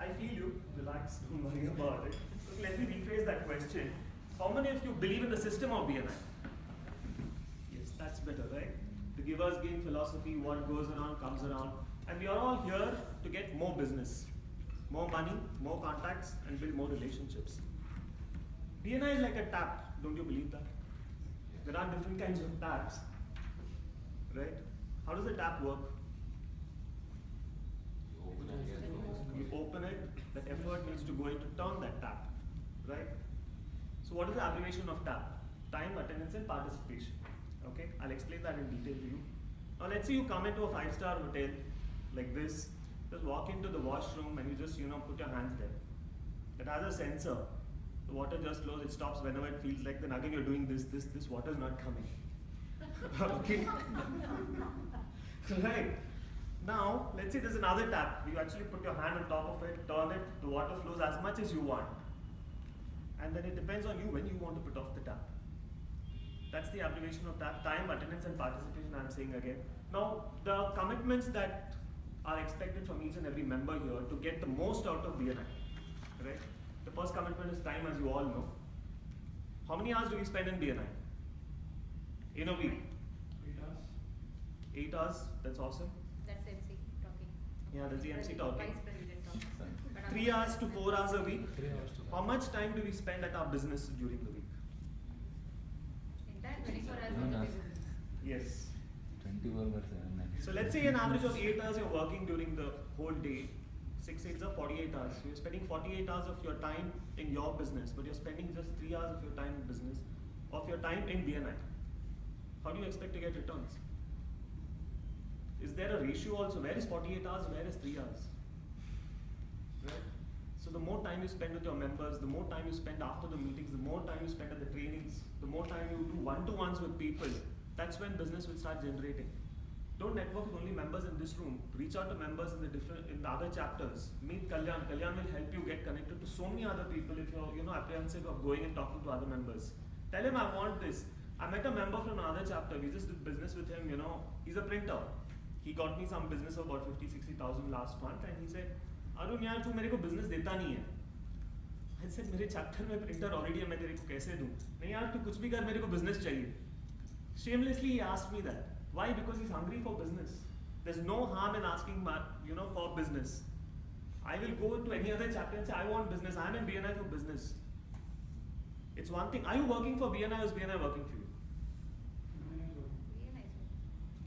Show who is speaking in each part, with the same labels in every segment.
Speaker 1: I feel you. Relax, don't worry about it. Okay, let me rephrase that question. How many of you believe in the system of BNI? Yes, that's better, right? The givers gain philosophy, what goes around comes around. And we are all here to get more business, more money, more contacts, and build more relationships. BNI is like a tap, don't you believe that? There are different kinds of taps, right? How does the tap work? You open it, the effort needs to go in to turn that tap, right? So what is the abbreviation of TAP? Time, attendance, and participation. Okay, I'll explain that in detail to you. Now let's say you come into a 5-star hotel like this, just walk into the washroom and you just put your hands there. It has a sensor. The water just flows, it stops whenever it feels like, then again you're doing this water is not coming. Okay? Right. Now, let's say there's another tap. You actually put your hand on top of it, turn it, the water flows as much as you want. And then it depends on you when you want to put off the tap. That's the abbreviation of tap. Time, attendance, and participation, I'm saying again. Now, the commitments that are expected from each and every member here to get the most out of BNI, right? The first commitment is time, as you all know. How many hours do we spend in BNI? In a week?
Speaker 2: 8 hours.
Speaker 1: 8 hours, that's awesome.
Speaker 3: That's MC talking.
Speaker 1: Yeah, that's the MC talking.
Speaker 3: Vice President talking.
Speaker 1: 3 hours to 4 hours a week.
Speaker 2: 3 hours to
Speaker 1: How much time do we spend at our business during the week?
Speaker 3: Entire 24 hours
Speaker 4: No,
Speaker 3: of the
Speaker 4: no.
Speaker 3: business.
Speaker 1: Yes.
Speaker 4: 24/7.
Speaker 1: So let's say an average of 8 hours you're working during the whole day. 6 8s are 48 hours. So you're spending 48 hours of your time in your business, but you're spending just 3 hours of your time in business, of your time in BNI. How do you expect to get returns? Is there a ratio also? Where is 48 hours? Where is 3 hours? Right? So the more time you spend with your members, the more time you spend after the meetings, the more time you spend at the trainings, the more time you do one-to-ones with people, that's when business will start generating. Don't network with only members in this room. Reach out to members in the other chapters. Meet Kalyan. Kalyan will help you get connected to so many other people if you're apprehensive of going and talking to other members. Tell him I want this. I met a member from another chapter. We just did business with him. He's a printer. He got me some business of about 50-60,000 last month, and he said, "Arun यार तू मेरे को business देता नहीं है." I said, "मेरे chapter में printer already है, मैं तेरे को कैसे दूँ?" नहीं यार तू कुछ भी कर, मेरे को business चाहिए. Shamelessly he asked me that. Why? Because he's hungry for business. There's no harm in asking for business. I will go to any other chapter and say, "I want business. I'm in BNI for business." It's one thing. Are you working for BNI or is BNI working for you?
Speaker 3: Really nice.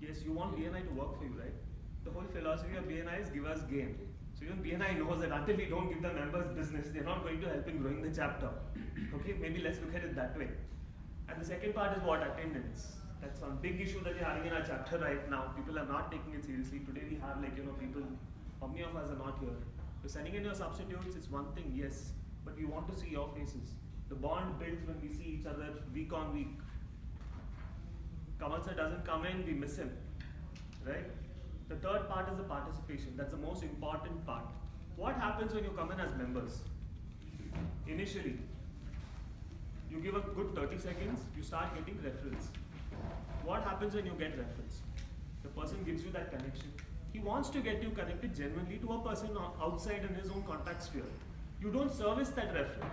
Speaker 1: Yes, you want BNI to work for you, right? The whole philosophy of BNI is give us gain. So even BNI knows that until we don't give the members business, they're not going to help in growing the chapter. Okay, maybe let's look at it that way. And the second part is what? Attendance. That's one big issue that we're having in our chapter right now. People are not taking it seriously. Today we have people, how many of us are not here? You're sending in your substitutes, it's one thing, yes, but we want to see your faces. The bond builds when we see each other week on week. Kamal sir doesn't come in, we miss him, right? The third part is the participation. That's the most important part. What happens when you come in as members? Initially, you give a good 30 seconds, you start getting referrals. What happens when you get referrals? The person gives you that connection. He wants to get you connected genuinely to a person outside in his own contact sphere. You don't service that referral.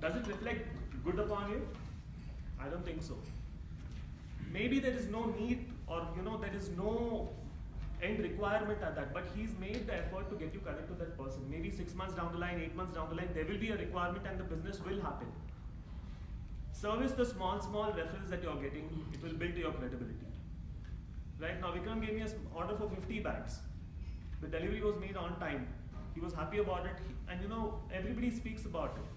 Speaker 1: Does it reflect good upon you? I don't think so. Maybe there is no need or there is no end requirement at that, but he's made the effort to get you connected to that person. Maybe 6 months down the line, 8 months down the line, there will be a requirement and the business will happen. Service the small referrals that you're getting, it will build your credibility. Right now, Vikram gave me an order for 50 bags. The delivery was made on time. He was happy about it, and everybody speaks about it.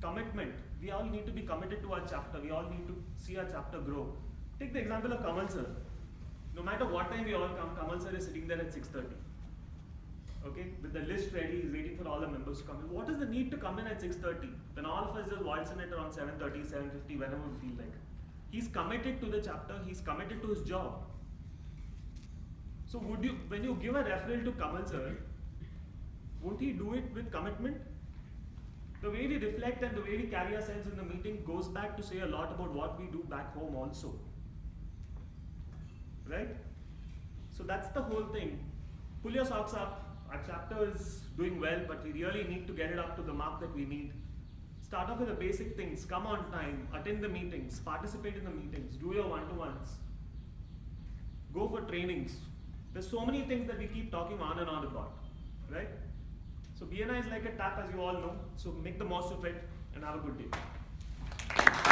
Speaker 1: Commitment. We all need to be committed to our chapter. We all need to see our chapter grow. Take the example of Kamal sir. No matter what time we all come, Kamal sir is sitting there at 6:30. Okay, with the list ready, he's waiting for all the members to come in. What is the need to come in at 6:30 when all of us just waltz in at around 7:30, 7:50, whenever we feel like? He's committed to the chapter. He's committed to his job. So when you give a referral to Kamal sir, won't he do it with commitment? The way we reflect and the way we carry ourselves in the meeting goes back to say a lot about what we do back home also. Right? So that's the whole thing. Pull your socks up. Our chapter is doing well, but we really need to get it up to the mark that we need. Start off with the basic things. Come on time, attend the meetings, participate in the meetings, do your one-to-ones. Go for trainings. There's so many things that we keep talking on and on about, right? So BNI is like a tap, as you all know. So make the most of it and have a good day.